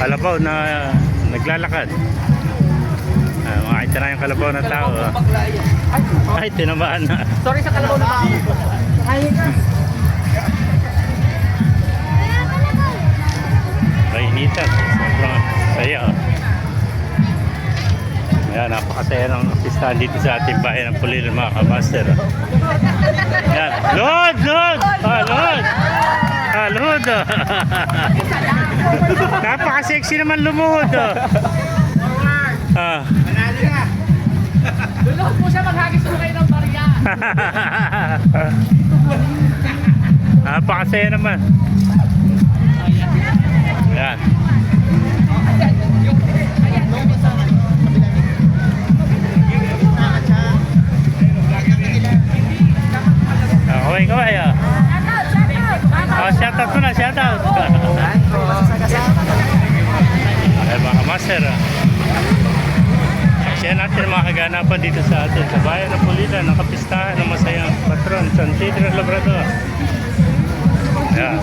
kalabaw na naglalakad. Makita na yung kalabaw na tao. Ay, tinamaan na. Sorry sa kalabaw na tao. Ay, ka. Kainitan. Sobrang saya. Ayan, napakasaya ng pistahan dito sa ating bayan ng Pulilan, mga kamaster. Ayan. Lord! Lord! Lord! Lord! Napaka-sexy naman lumuhod. Manalo na. Luluhod po siya, maghagis po kayo ng barya. Napakasaya naman. Ayan. Kaway ah. Shout out mo na, shout out. Ay mga master. Saksiyan natin mga kaganapan dito sa atin sa bayan ng Pulilan, ng kapistahan ng masayang patron San Pedro Labrador. Ayan.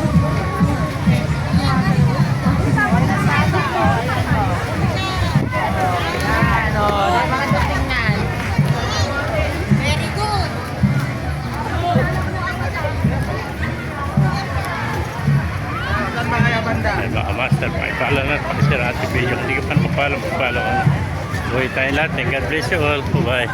Ay mga master, pakipala na pakisira ating video. Hindi ka pa na magpala ka na. Buhay tayo lahat. God bless you all. Bye.